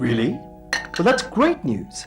Really? Well, that's great news.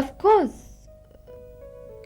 Of course.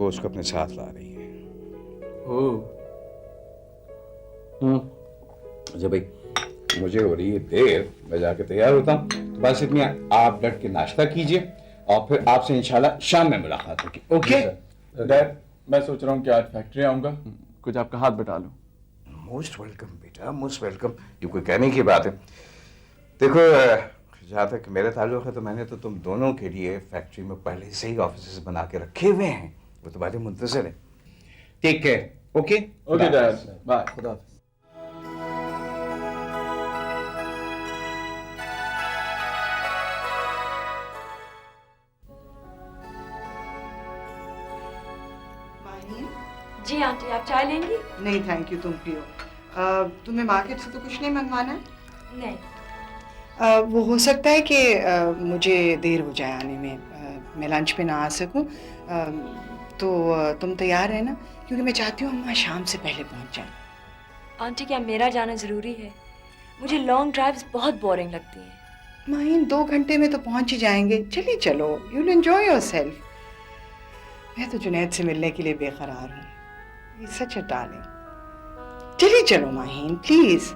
वो उसको अपने साथ ला रही है। अच्छा भाई, मुझे हो रही है देर, मैं जाके तैयार होता हूँ। तो बस इतनी, आप डट के नाश्ता कीजिए और फिर आपसे इंशाल्लाह शाम में मुलाकात होगी। ओके डैड, मैं सोच रहा हूँ कि आज फैक्ट्री आऊँगा, कुछ आपका हाथ बटा लूँ। मोस्ट वेलकम बेटा, मोस्ट वेलकम। ये कोई कहने की बात है। देखो, जहाँ तक मेरा ताल्लुक है तो मैंने तो तुम दोनों के लिए फैक्ट्री में पहले से ही ऑफिस बना के रखे हुए हैं, वो तुम्हारे मुंतजर है। Take care. Okay okay dad, bye. खुदा जी आंटी, आप चाय लेंगी? नहीं थैंक यू, तुम पियो। तुम्हें मार्केट से तो कुछ नहीं मंगवाना है? नहीं। वो हो सकता है कि मुझे देर हो जाए आने में, मैं लंच पे ना आ सकूं, तो तुम तैयार रहना, क्योंकि मैं चाहती हूँ अम्मा शाम से पहले पहुँच जाए। आंटी, क्या मेरा जाना ज़रूरी है? मुझे लॉन्ग ड्राइव्स बहुत बोरिंग लगती हैं। माहिन, 2 घंटे में तो पहुँच ही जाएंगे, चलिए चलो, यू विल एंजॉय योरसेल्फ। मैं तो जुनैद से मिलने के लिए बेकरार हूँ, He's such a darling. चलिए चलो माहिन, प्लीज।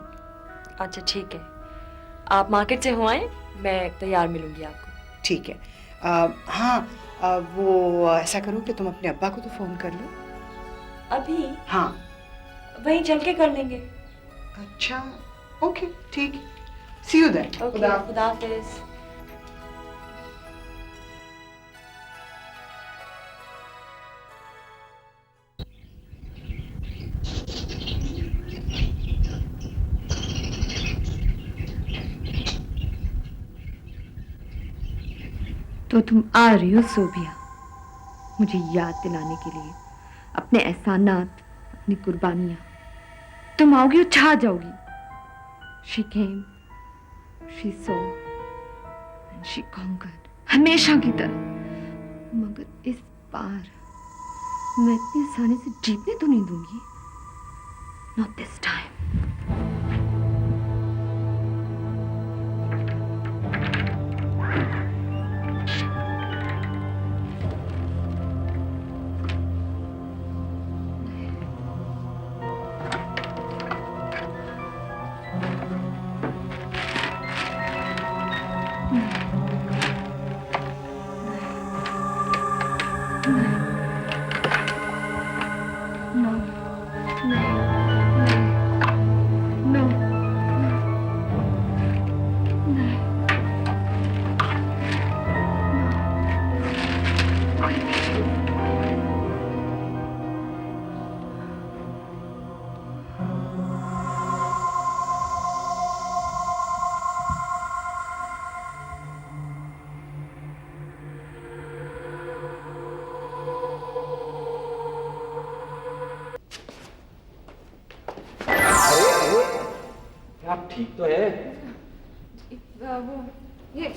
अच्छा ठीक है, आप मार्केट से हो आए, मैं तैयार मिलूंगी आपको। ठीक है। हाँ, वो ऐसा करो कि तुम अपने अब्बा को तो फोन कर लो। अभी? हाँ। वहीं चल के कर लेंगे। अच्छा, ओके, ठीक। सी यू देन। खुदा हाफिज़। तो तुम आ रही हो सोबिया, मुझे याद दिलाने के लिए अपने एहसानात, अपनी कुर्बानियां। तुम आओगी और छा जाओगी। She came, she saw, and she conquered, हमेशा की तरह। मगर इस बार मैं इतनी आसानी से जीतने तो नहीं दूंगी। Not this time. आप ठीक तो है? वो ये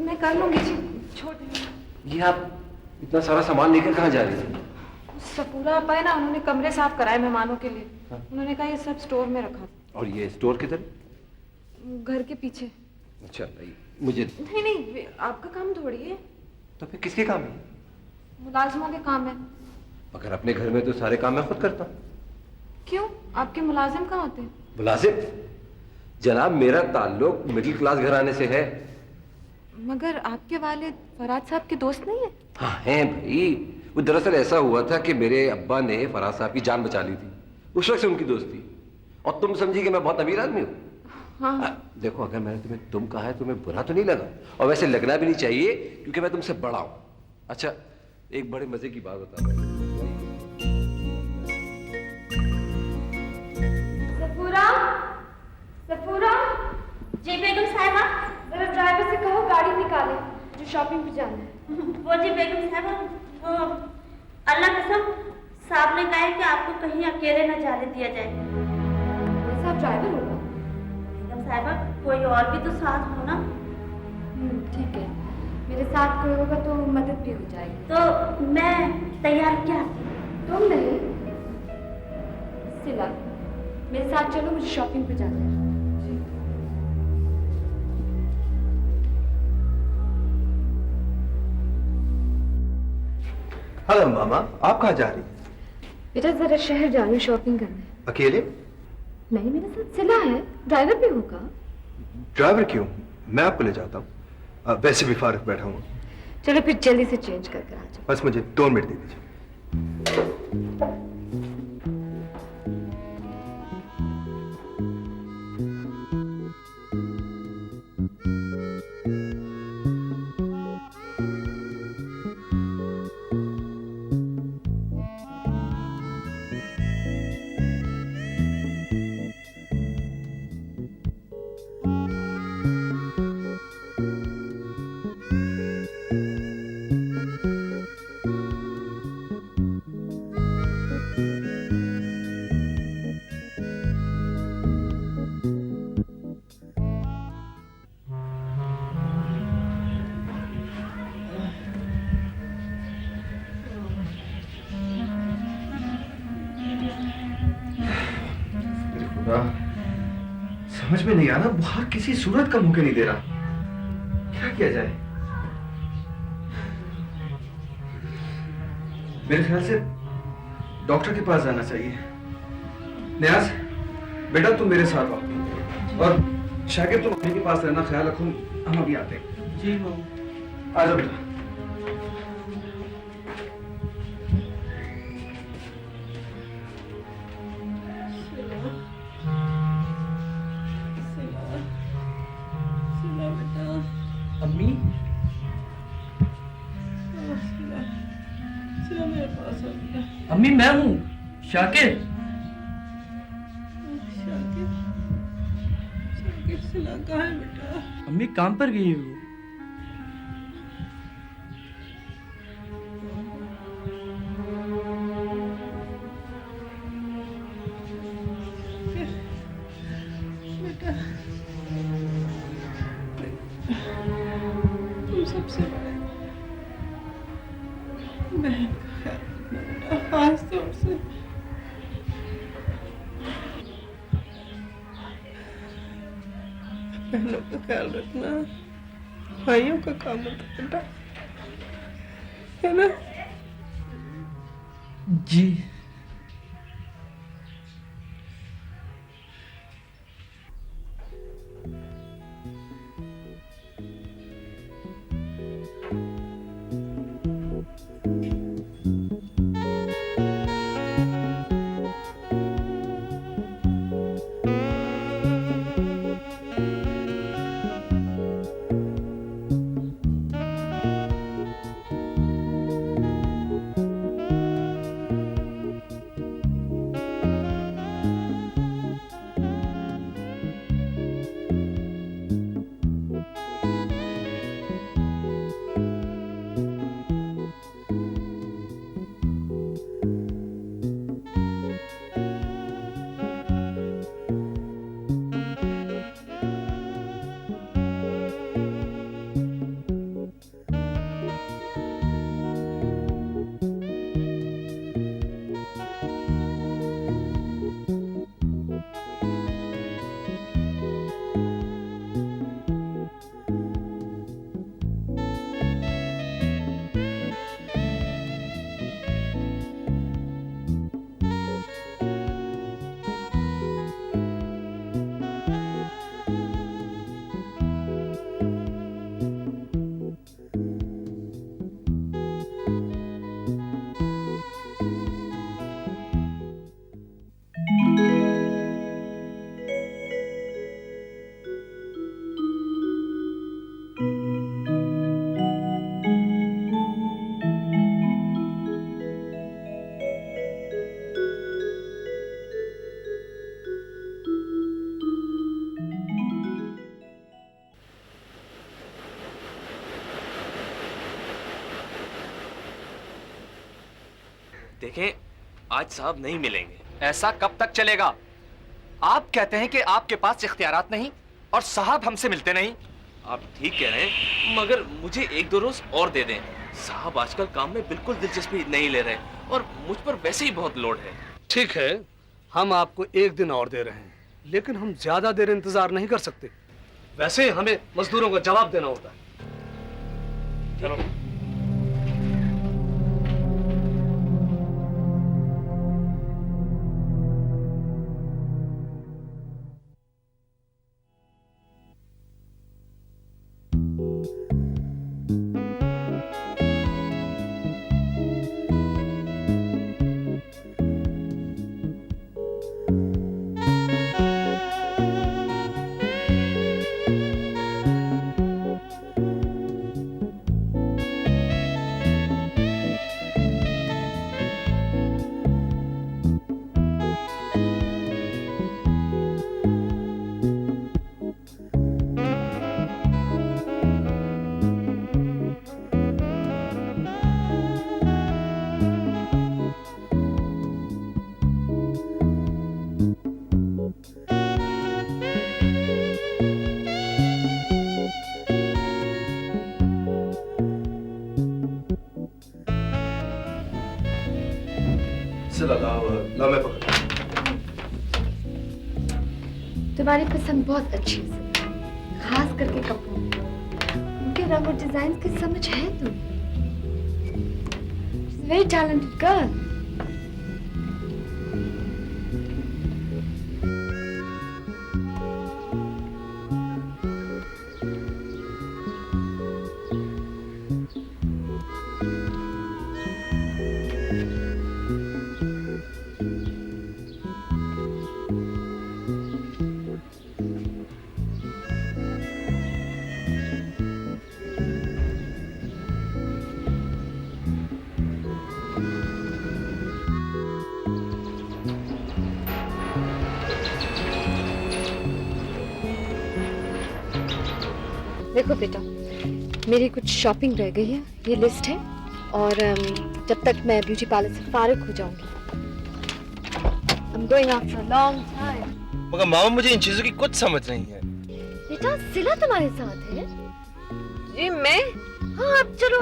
मैं कर लूंगी जी, छोड़। ये आप इतना सारा सामान लेकर कहाँ जा रही हैं? सपूरा आपा है ना, उन्होंने कमरे साफ कराए मेहमानों के लिए। हाँ। उन्होंने कहा ये सब स्टोर में रखा। और ये स्टोर किधर? घर के पीछे। अच्छा, नहीं मुझे नहीं नहीं, आपका काम थोड़ी है। तो फिर किसके काम है? मुलाजिमों के काम है। मगर अपने घर में तो सारे काम मैं खुद करता हूँ। क्यों, आपके मुलाजिम कहाँ होते हैं? मुलाजिम? जनाब, मेरा ताल्लुक मिडिल क्लास घराने से है। मगर आपके वालिद फराज साहब के दोस्त नहीं है? हाँ हैं भाई। वो दरअसल ऐसा हुआ था कि मेरे अब्बा ने फराज साहब की जान बचा ली थी, उस वक्त से उनकी दोस्ती। और तुम समझी कि मैं बहुत अमीर आदमी हूँ। हाँ। देखो, अगर मैंने तुम्हें तुम कहा है तो तुम्हें बुरा तो नहीं लगा, और वैसे लगना भी नहीं चाहिए क्योंकि मैं तुमसे बड़ा हूँ। अच्छा, एक बड़े मजे की बात बताता हूँ। सफूरा। जी बेगम साहिबा। जरा ड्राइवर से कहो गाड़ी निकाले, जो शॉपिंग पे जाना है। वो जी बेगम साहिबा, वो अल्लाह कसम साहब ने कहा है कि आपको कहीं अकेले न जाने दिया जाए। साहब ड्राइवर होगा? बेगम साहिबा, कोई और भी तो साथ हो ना। ठीक है, मेरे साथ कोई होगा तो मदद भी हो जाएगी। तो मैं तैयार क्या? तुम नहीं, सिला, मेरे साथ चलो, मुझे शॉपिंग पे जाना है। हेलो मामा, आप कहाँ जा रही हैं? बेटा जरा शहर जा रही हूँ शॉपिंग करने। अकेले? नहीं, मेरे साथ सिला है, ड्राइवर भी होगा। ड्राइवर क्यों? मैं आपको ले जाता हूँ। वैसे भी फारग बैठा हूँ। चलो फिर जल्दी से चेंज करके आ जाओ। बस मुझे 2 मिनट दे दीजिए। समझ में नहीं आ रहा, बुखार किसी सूरत का मुंह नहीं दे रहा। क्या किया जाए? मेरे ख्याल से डॉक्टर के पास जाना चाहिए। नियाज, बेटा तुम मेरे साथ आओ और शाकिर तुम अम्मी के पास रहना, ख्याल रखो, हम अभी आते हैं। जी मामा। आ जाओ बेटा। अम्मी अम्मी मैं हूँ शाकिर। कहाँ है बेटा? अम्मी काम पर गई हो? बेटा तुम सबसे बड़े बहन का ख्याल रखना बेटा, खास तौर से बहनों का ख्याल रखना भाइयों का काम होता है बेटा, है ना? जी। देखें, आज साहब नहीं मिलेंगे। ऐसा कब तक चलेगा? आप कहते हैं कि आपके पास इख्तियारात नहीं और साहब हमसे मिलते नहीं। आप ठीक कह रहे हैं, मगर मुझे 1-2 रोज और दे दें। साहब आजकल काम में बिल्कुल दिलचस्पी नहीं ले रहे और मुझ पर वैसे ही बहुत लोड है। ठीक है, हम आपको 1 दिन और दे रहे हैं, लेकिन हम ज्यादा देर इंतजार नहीं कर सकते। वैसे हमें मजदूरों को जवाब देना होता है। चलो। चला ला मैं पकड़। तुम्हारी पसंद बहुत अच्छी है, खास करके कपड़ों उनके रंग और डिजाइन की समझ है तुम्हें। Very talented girl. देखो बेटा, मेरी कुछ शॉपिंग रह गई है, ये लिस्ट है, और जब तक मैं ब्यूटी पार्लर से फारिग हो जाऊंगी, I'm going out for a long time. मगर मामा मुझे इन चीजों की कुछ समझ नहीं है। बेटा सिला तुम्हारे साथ है? जी मैं? हाँ अब चलो,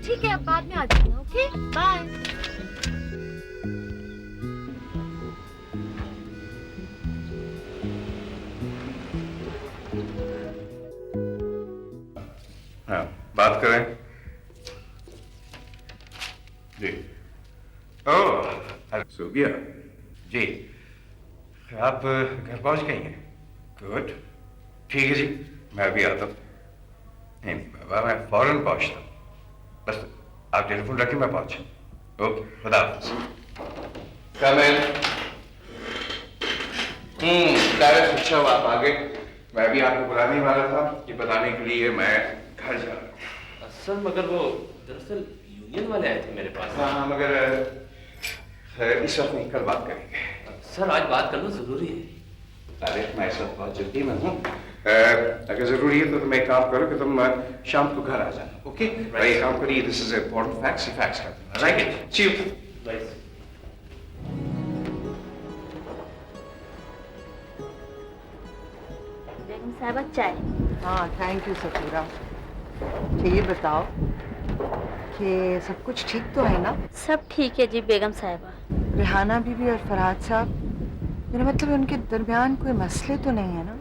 ठीक है अब बाद में आ जाना, ओके बाय। हाँ, बात करें जी। ओह सूबिया जी, आप घर पहुंच गई हैं? गुड, ठीक है जी, मैं भी आता हूँ। नहीं बाबा, मैं फौरन पहुंचता हूँ, बस आप टेलीफोन रखें, मैं पहुंचा। ओके, खुदा हाफिज़। कम इन। डायरेक्ट अच्छा आप आ गए। मैं भी आपको बुलाने वाला था, ये बताने के लिए मैं घर जा रहा हूँ। सर मगर वो दरअसल यूनियन वाले आए थे मेरे पास। हाँ मगर इस वक्त नहीं, कल बात करेंगे। सर आज बात करना जरूरी है। अरे मैं इस वक्त बहुत जल्दी में हूँ, अगर जरूरी है तो तुम एक काम करो कि तुम शाम को घर आ जाना, ओके? भाई एक काम करिए, दिस इज इम्पोर्टेंट फैक्ट्स, ये फैक्ट्स करते हैं, राइट? C you. बेगम साहबा चाय। हाँ थैंक यू सफूरा। ये बताओ कि सब कुछ ठीक तो है ना? सब ठीक है जी बेगम साहबा। रेहाना बीबी और फरहाद साहब, मेरा मतलब उनके दरमियान कोई मसले तो नहीं है ना?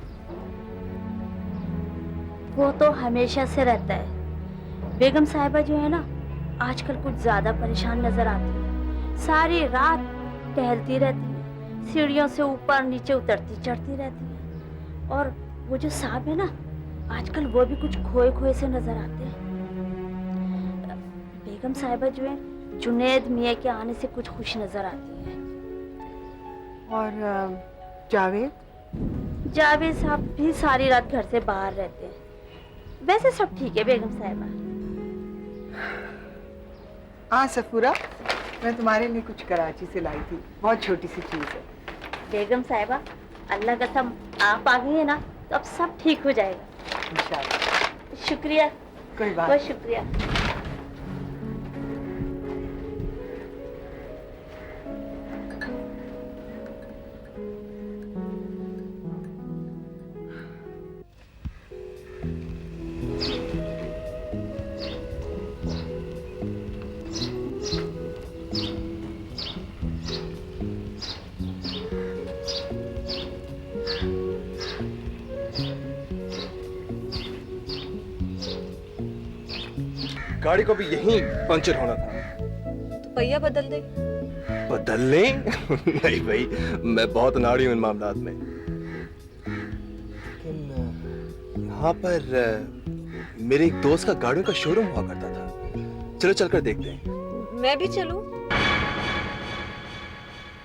वो तो हमेशा से रहता है। बेगम साहिबा जो है ना, आजकल कुछ ज्यादा परेशान नजर आती है। सारी रात टहलती रहती है, सीढ़ियों से ऊपर नीचे उतरती चढ़ती रहती है। और वो जो साहब है ना, आजकल वो भी कुछ खोए खोए से नजर आते हैं। बेगम साहिबा जो है, जुनैद मियाँ के आने से कुछ खुश नजर आती है। और जावेद? जावेद साहब भी सारी रात घर से बाहर रहते हैं। वैसे सब ठीक है बेगम साहिबा। हाँ सफूरा, मैं तुम्हारे लिए कुछ कराची से लाई थी, बहुत छोटी सी चीज है। बेगम साहिबा, अल्लाह कसम आप आ गई है ना, तो अब सब ठीक हो जाएगा इंशाल्लाह। शुक्रिया। कोई बात। बहुत शुक्रिया। गाड़ी को भी यहीं पंचर होना था। तो पहिया बदल दे। बदल लें? नहीं भाई, मैं बहुत अनाड़ी हूँ इन मामलात में। लेकिन यहाँ पर मेरे एक दोस्त का गाड़ियों का शोरूम हुआ करता था, चलो चलकर देखते हैं। मैं भी चलूं?